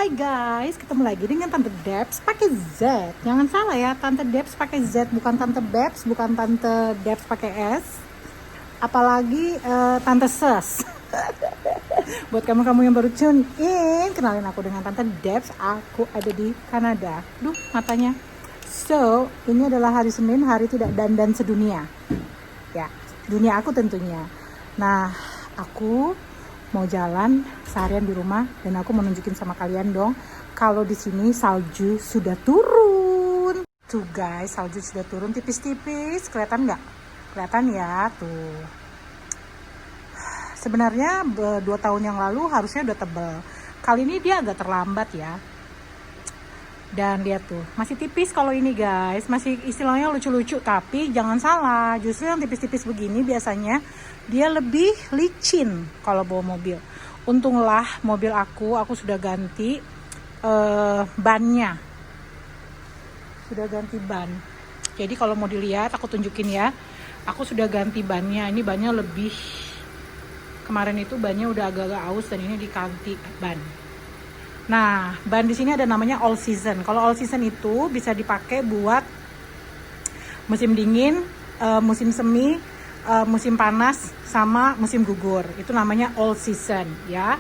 Hai guys, ketemu lagi dengan Tante Debs pakai Z. Jangan salah ya, Tante Debs pakai Z, bukan Tante Bebs, bukan Tante Debs pakai S. Apalagi Tante Ses. Buat kamu-kamu yang baru tune in, kenalin aku dengan Tante Debs. Aku ada di Kanada. Duh, matanya. So, ini adalah hari Senin, hari tidak dandan sedunia. Ya, dunia aku tentunya. Nah, aku mau jalan seharian di rumah dan aku mau nunjukin sama kalian dong kalau di sini salju sudah turun. Tuh guys, salju sudah turun tipis-tipis. Kelihatan nggak? Kelihatan ya tuh. Sebenarnya 2 tahun yang lalu harusnya udah tebel. Kali ini dia agak terlambat ya. Dan lihat tuh, masih tipis kalau ini guys, masih istilahnya lucu-lucu, tapi jangan salah, justru yang tipis-tipis begini biasanya dia lebih licin kalau bawa mobil. Untunglah mobil aku sudah ganti bannya. Sudah ganti ban. Jadi kalau mau dilihat, aku tunjukin ya. Aku sudah ganti bannya. Ini bannya lebih, kemarin itu bannya udah agak-agak aus dan ini diganti ban. Nah, ban di sini ada namanya all season. Kalau all season itu bisa dipakai buat musim dingin, musim semi, musim panas, sama musim gugur. Itu namanya all season ya.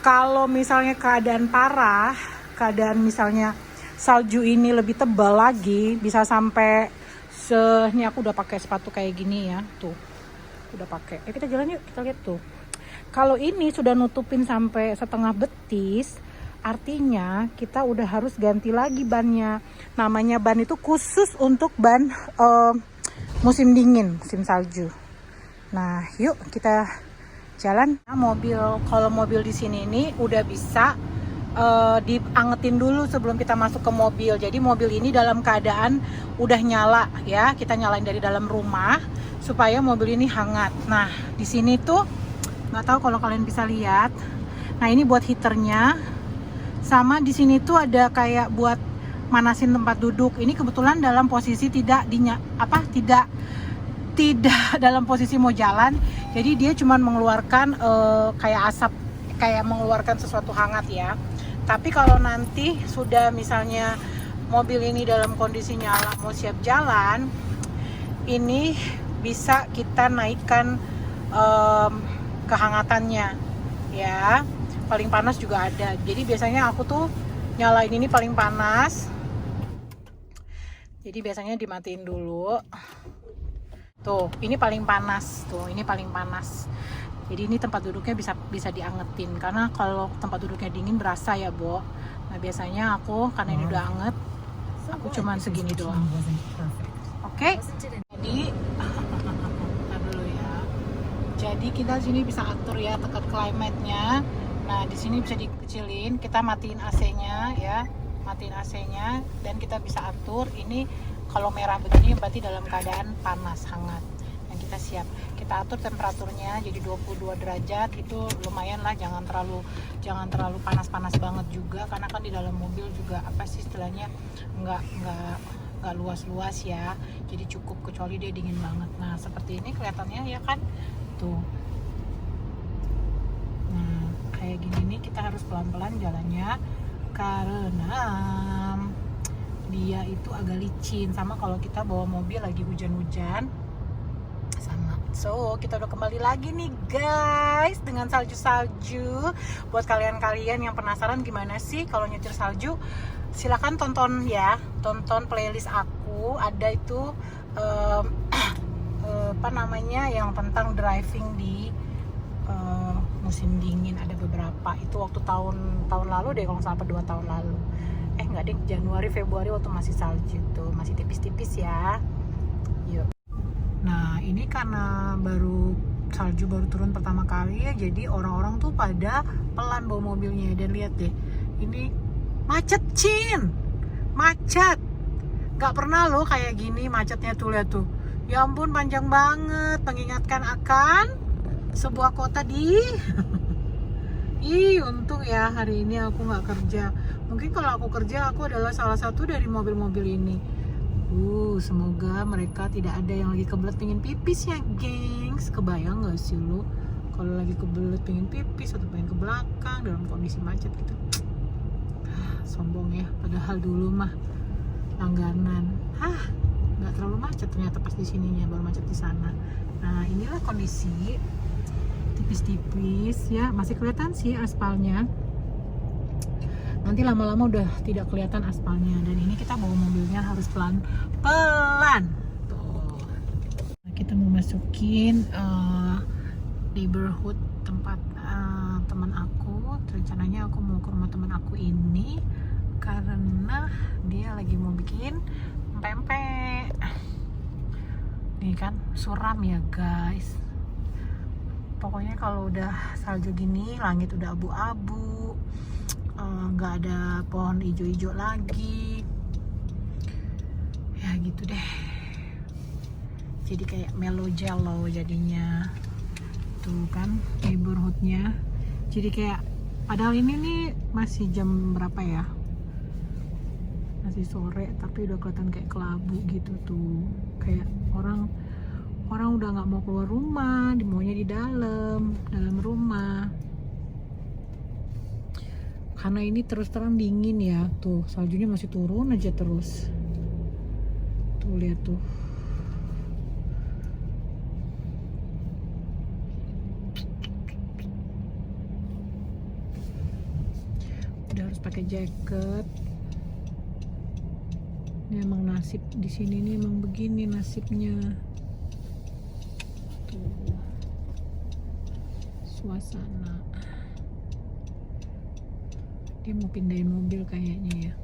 Kalau misalnya keadaan parah, keadaan misalnya salju ini lebih tebal lagi, bisa sampai ini aku udah pakai sepatu kayak gini ya, tuh. Udah pakai. Kita jalan yuk, kita lihat tuh. Kalau ini sudah nutupin sampai setengah betis, artinya kita udah harus ganti lagi bannya. Namanya ban itu khusus untuk ban musim dingin, musim salju. Nah, yuk kita jalan. Nah, kalau mobil di sini ini udah bisa diangetin dulu sebelum kita masuk ke mobil. Jadi mobil ini dalam keadaan udah nyala ya. Kita nyalain dari dalam rumah supaya mobil ini hangat. Nah, di sini tuh nggak tahu kalau kalian bisa lihat. Nah, ini buat heaternya. Sama di sini tuh ada kayak buat manasin tempat duduk. Ini kebetulan dalam posisi tidak dalam posisi mau jalan. Jadi dia cuma mengeluarkan kayak asap, kayak mengeluarkan sesuatu hangat ya. Tapi kalau nanti sudah misalnya mobil ini dalam kondisi nyala mau siap jalan, ini bisa kita naikkan kehangatannya ya. Paling panas juga ada. Jadi biasanya aku tuh nyalain ini paling panas. Jadi biasanya dimatiin dulu. Tuh, ini paling panas. Tuh, ini paling panas. Jadi ini tempat duduknya bisa diangetin. Karena kalau tempat duduknya dingin berasa ya, Bo. Nah, biasanya aku karena ini udah anget, aku cuman segini doang. Oke. Jadi dulu ya. Jadi kita sini bisa atur ya tekan climate-nya. Nah, di sini bisa dikecilin, kita matiin AC-nya ya, matiin AC-nya dan kita bisa atur. Ini kalau merah begini berarti dalam keadaan panas, hangat. Dan kita siap. Kita atur temperaturnya jadi 22 derajat, itu lumayan lah, jangan terlalu panas-panas banget juga karena kan di dalam mobil juga apa sih istilahnya nggak luas-luas ya. Jadi cukup kecuali dia dingin banget. Nah, seperti ini kelihatannya ya kan. Tuh. Kayak gini nih kita harus pelan-pelan jalannya karena dia itu agak licin, sama kalau kita bawa mobil lagi hujan-hujan sama. So kita udah kembali lagi nih guys dengan salju-salju. Buat kalian-kalian yang penasaran gimana sih kalau nyetir salju, silahkan tonton ya, tonton playlist aku, ada itu apa namanya yang tentang driving di musim dingin, ada beberapa. Itu waktu tahun lalu deh kalau nggak salah, 2 tahun lalu. Nggak deh, Januari Februari waktu masih salju tuh, masih tipis-tipis ya. Yuk. Nah, ini karena salju baru turun pertama kali ya, jadi orang-orang tuh pada pelan bawa mobilnya. Dan lihat deh, ini macet macet. Nggak pernah loh kayak gini macetnya tuh, lihat tuh. Ya ampun, panjang banget, mengingatkan akan sebuah kota untung ya hari ini aku nggak kerja. Mungkin kalau aku kerja, aku adalah salah satu dari mobil-mobil ini. Semoga mereka tidak ada yang lagi kebelet pengen pipis ya gengs. Kebayang gak sih lo kalau lagi kebelet pengen pipis atau pengen ke belakang dalam kondisi macet gitu. sombong ya, padahal dulu mah langganan. Nggak terlalu macet ternyata pas di sininya, baru macet di sana. Nah inilah kondisi tipis-tipis ya, masih kelihatan sih aspalnya. Nanti lama-lama udah tidak kelihatan aspalnya. Dan ini kita bawa mobilnya harus pelan-pelan. Tuh. Kita mau masukin neighborhood tempat teman aku. Rencananya aku mau ke rumah teman aku ini karena dia lagi mau bikin pempek. Nih kan suram ya guys. Pokoknya kalau udah salju gini, langit udah abu-abu, nggak ada pohon hijau-hijau lagi, ya gitu deh. Jadi kayak mellow jello jadinya. Tuh kan neighborhoodnya. Jadi kayak, padahal ini nih masih jam berapa ya? Masih sore, tapi udah kelihatan kayak kelabu gitu tuh. Kayak orang udah nggak mau keluar rumah, maunya di dalam rumah. Karena ini terus terang dingin ya, tuh saljunya masih turun aja terus. Tuh lihat tuh. Udah harus pakai jaket. Ini emang nasib di sini nih, emang begini nasibnya. Tuh suasana. Dia mau pindahin mobil kayaknya ya.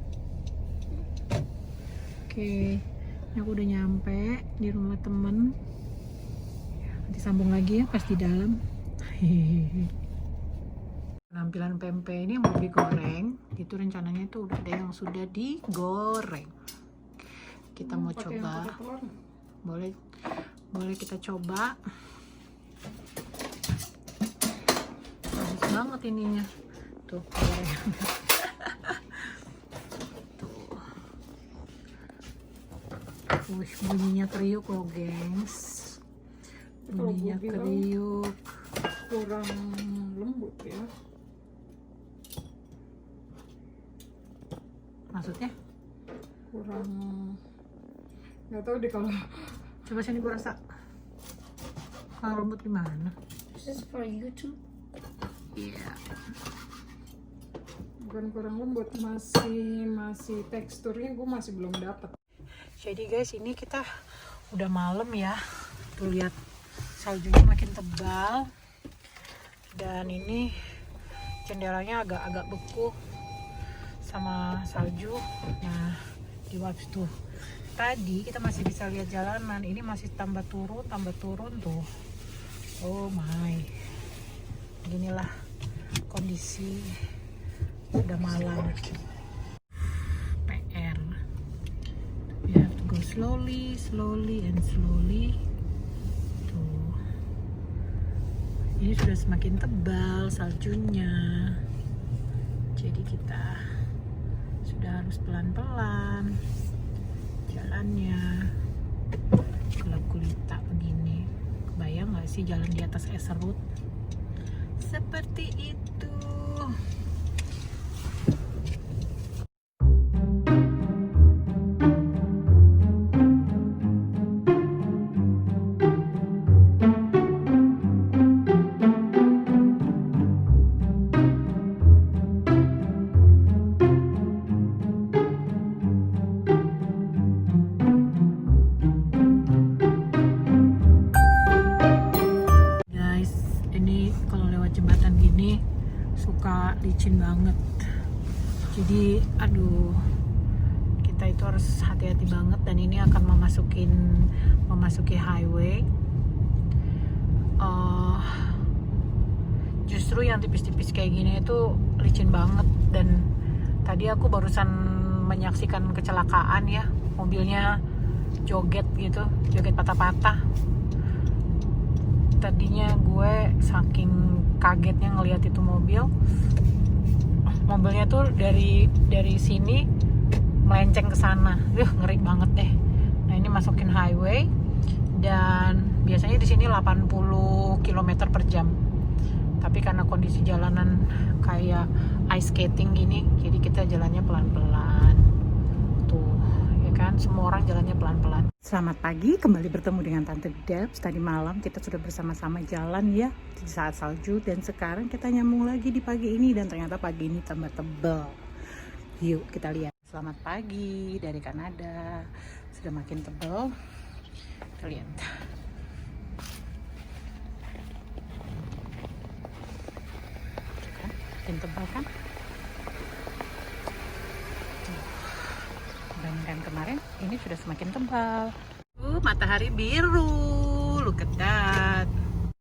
Oke, ini aku udah nyampe di rumah temen. Nanti sambung lagi ya pas di dalam. Penampilan pempek ini mau digoreng. Itu rencananya itu udah ada yang sudah digoreng. Kita mau coba. Boleh kita coba. Bagus banget ininya. Tuh, bunyinya kriuk loh gengs. Bunyinya kriuk. Kurang lembut ya. Maksudnya? Kurang, nggak tahu deh kalau. Coba sini gue rasa. Kalau lembut gimana? This is for YouTube. Iya. Bukan kurang lembut, masih teksturnya gue masih belum dapat. Jadi guys, ini kita udah malam ya. Tuh lihat saljunya makin tebal. Dan ini jendelanya agak beku sama salju. Nah, di wipes tuh. Tadi kita masih bisa lihat jalanan. Ini masih tambah turun tuh. Oh my. Beginilah kondisi udah malam. PR. We have to go slowly and slowly. Tuh. Ini sudah semakin tebal saljunya. Jadi kita sudah harus pelan-pelan jalannya. Gelap gulita begini. Kebayang nggak sih jalan di atas es serut? Seperti itu. Suka licin banget, jadi aduh, kita itu harus hati-hati banget. Dan ini akan memasuki highway. Justru yang tipis-tipis kayak gini itu licin banget. Dan tadi aku barusan menyaksikan kecelakaan ya, mobilnya joget gitu, joget patah-patah. Tadinya gue saking kagetnya ngelihat itu mobilnya tuh dari sini melenceng ke sana. Ngeri banget deh. Nah, ini masukin highway dan biasanya di sini 80 km per jam. Tapi karena kondisi jalanan kayak ice skating gini, jadi kita jalannya pelan-pelan tuh ya kan, semua orang jalannya pelan-pelan. Selamat pagi, kembali bertemu dengan Tante Debs. Tadi malam kita sudah bersama-sama jalan ya di saat salju, dan sekarang kita nyambung lagi di pagi ini, dan ternyata pagi ini tambah tebal. Yuk kita lihat. Selamat pagi dari Kanada, sudah makin tebal. Kita lihat. Makin tebal kan? Dibandingkan kemarin, ini sudah semakin tebal. Matahari biru, look at that.